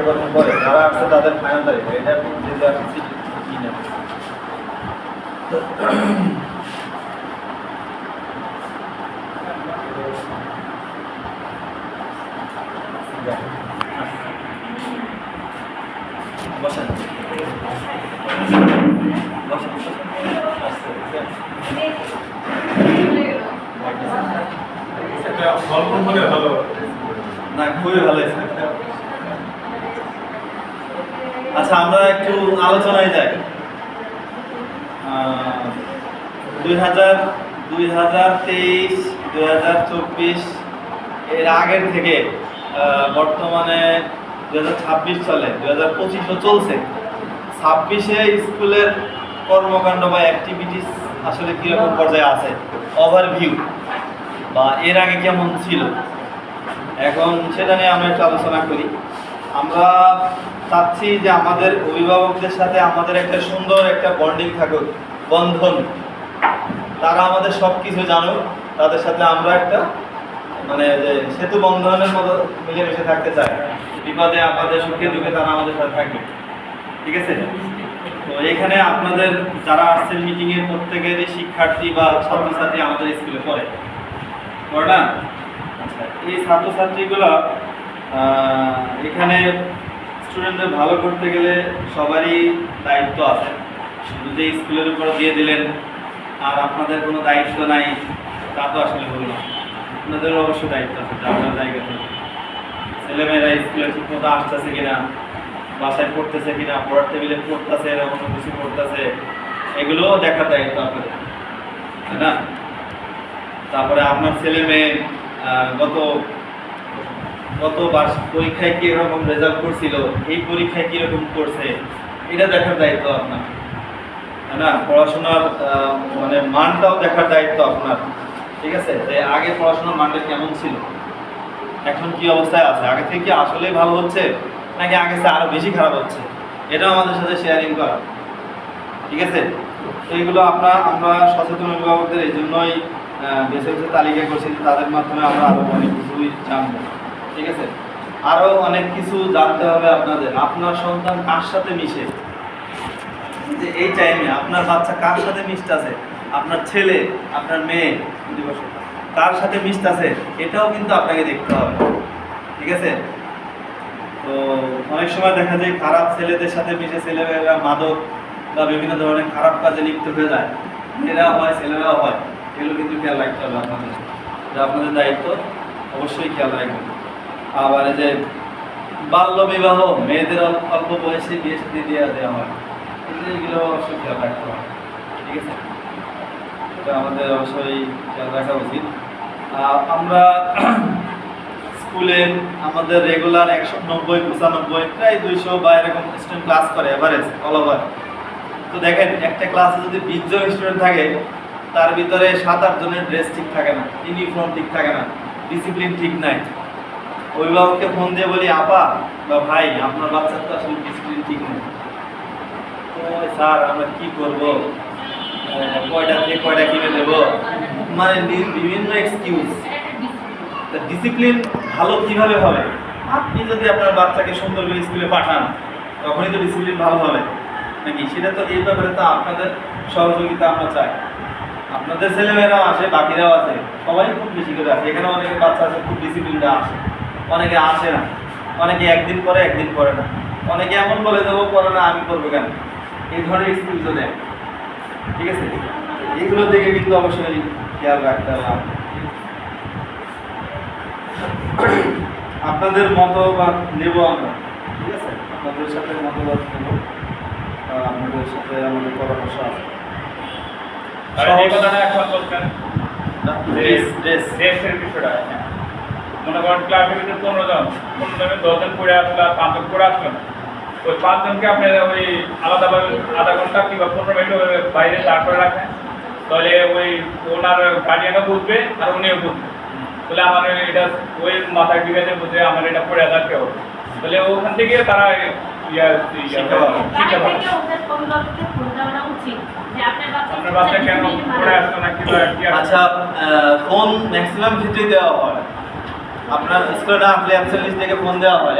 করবেন পরে, যারা আসছে তাদের ফাইনাল তারিখ, এটা যেটা আসছে কি না। বসেন বসেন গল্প মনে ভালো না, খুবই ভালো হয়েছে। আচ্ছা, আমরা একটু আলোচনায় যাই। 2023, 2024 এর আগের থেকে বর্তমানে 2026 চলে, 2025 চলছে। 26-এ স্কুলের কর্মকাণ্ড বা অ্যাক্টিভিটিস আসলে কীরকম পর্যায়ে আছে, ওভারভিউ বা এর আগে কেমন ছিল, এখন সেটা নিয়ে আমরা একটু আলোচনা করি। আমরা চাচ্ছি যে আমাদের অভিভাবকদের সাথে আমাদের একটা সুন্দর একটা বন্ডিং থাকুক, বন্ধন। তারা আমাদের সব কিছু জানুক, তাদের সাথে আমরা একটা মানে যে সেতু বন্ধনের মতো মিলেমিশে থাকতে চাই। বিপদে আমাদের সুখে দুঃখে তারা আমাদের সাথে থাকবে, ঠিক আছে? তো এখানে আপনাদের যারা আসছেন মিটিংয়ের প্রত্যেকেরই শিক্ষার্থী বা ছাত্রছাত্রী আমাদের স্কুলে পড়ে না? আচ্ছা, এই ছাত্রছাত্রীগুলো এখানে স্টুডেন্টদের ভালো করতে গেলে সবারই দায়িত্ব আছে। শুধু যে স্কুলের উপর দিয়ে দিলেন আর আপনাদের কোনো দায়িত্ব নাই তা তো আসলে হলো না। আপনাদেরও অবশ্যই দায়িত্ব আছে আপনার জায়গা থেকে। ছেলেমেয়েরা স্কুলে ঠিকমতো আসতেছে কিনা, বাসায় পড়তেছে কিনা, পড়ার টেবিলে পড়তেছে, এরকম কিছু পড়তেছে, এগুলোও দেখার দায়িত্ব আপনাদের, তাই না? তারপরে আপনার ছেলে মেয়ে গত পরীক্ষায় কি এরকম রেজাল্ট করছিল, এই পরীক্ষায় কিরকম করছে, এটা দেখার দায়িত্ব আপনার, তাই না? পড়াশোনার মানে মানটাও দেখার দায়িত্ব আপনার, ঠিক আছে? যে আগে পড়াশোনার মানটা কেমন ছিল, এখন কি অবস্থায় আছে, আগে থেকে কি আসলেই ভালো হচ্ছে নাকি আগে থেকে আরো বেশি খারাপ হচ্ছে, এটাও আমাদের সাথে শেয়ারিং করা, ঠিক আছে? তো এইগুলো আমরা সচেতন অভিভাবকদের এই জন্যই বেছে বেছে তালিকা করছি, তাদের মাধ্যমে আমরা আরো অনেক কিছুই জানবো, ঠিক আছে? আরো অনেক কিছু জানতে হবে আপনাদের। আপনার সন্তান কার সাথে মিশে, যে এই টাইমে আপনার বাচ্চা কার সাথে মিশতেছে, আপনার ছেলে আপনার মেয়ে কার সাথে মিশতেছে, এটাও কিন্তু আপনাকে দেখতে হবে, ঠিক আছে? তো অনেক সময় দেখা যায় খারাপ ছেলেদের সাথে মিশে ছেলেমেয়েরা মাদক বা বিভিন্ন ধরনের খারাপ কাজে লিপ্ত হয়ে যায়, মেয়েরাও হয় ছেলেরাও হয়, এগুলো কিন্তু খেয়াল রাখতে হবে আপনাদের, যে আপনাদের দায়িত্ব অবশ্যই খেয়াল রাখবেন। আবার এই যে বাল্য বিবাহ, মেয়েদের অল্প বয়সে বিয়ে সাথে দিয়ে দেওয়া হয়, এগুলো অবশ্যই খেয়াল রাখতে হবে, ঠিক আছে? এটা আমাদের অবশ্যই খেয়াল রাখা উচিত। আমরা স্কুলে আমাদের রেগুলার 190, 95, প্রায় 200 বা এরকম স্টুডেন্ট ক্লাস করে এভারেজ অল ওভার। তো দেখেন একটা ক্লাসে যদি 20 জন স্টুডেন্ট থাকে, তার ভিতরে 7-8 জনের ড্রেস ঠিক থাকে না, ইউনিফর্ম ঠিক থাকে না, ডিসিপ্লিন ঠিক নাই। অভিভাবককে ফোন দিয়ে বলি, আপা বা ভাই আপনার বাচ্চার তো আসলে ডিসিপ্লিন ঠিক নেই। তো স্যার আমরা কি করব, কয়টা থেকে কয়টা কিনে দেবো, মানে বিভিন্ন এক্সকিউজ। ডিসিপ্লিন ভালো কিভাবে হবে? আপনি যদি আপনার বাচ্চাকে সুন্দর করে স্কুলে পাঠান তখনই তো ডিসিপ্লিন ভালো হবে নাকি? সেটা তো এই ব্যাপারে তো আপনাদের সহযোগিতা আমরা চাই। আপনাদের ছেলেমেয়েরাও আসে, বাকিরাও আছে, সবাই খুব বেশি করে আসে। এখানে অনেকে বাচ্চা আছে খুব ডিসিপ্লিনটা আসে, অনেকে আসে না, অনেকে একদিন করে একদিন করে না, অনেকে এমন বলে দেবো করে না, আমি করবো কেন, এই ধরনের এক্সকিউজও দেয়, ঠিক আছে? এইগুলোর দিকে কিন্তু অবশ্যই খেয়াল রাখতে হবে। আপনাদের মতবাদ নেব আমরা, ঠিক আছে? আপনাদের সাথে মতবাদ নেব, আপনাদের সাথে আমাদের পরামর্শ আছে। মনে করেন ক্লাসের ভিতরে 15 জন, 15 জনের 10 জন পড়ে আসলো, 5 জন পড়ে আসলো না, ওই 5 জনকে আপনি ওই আলাদাভাবে আধা ঘন্টা কিংবা 15 মিনিট বাইরে দাঁড় করে রাখেন, তাহলে ওই ওনার গার্ডিয়ানও বুঝবে আর উনিও বুঝবে, তাহলে আমার এটা ওই মাথায় বিঘাতে বুঝে আমার এটা পড়ে থাকতে হবে, তাহলে ওখান থেকে তারা শিক্ষা পাবে। আপনার বাচ্চা কেন পড়ে আসতো না কিংবা আচ্ছা, ফোন ম্যাক্সিমাম ক্ষেত্রেই দেওয়া হয়। আপনার স্কুলে না আসলে অ্যাবসেন্ট লিস্ট থেকে ফোন দেওয়া হয়,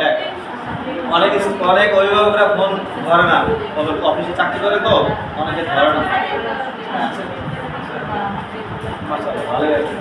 অনেক অনেক অভিভাবকরা ফোন ধরে না, তবে অফিসে চাকরি করে তো অনেকে ধরে না। মাশাআল্লাহ, ভালোই আছে।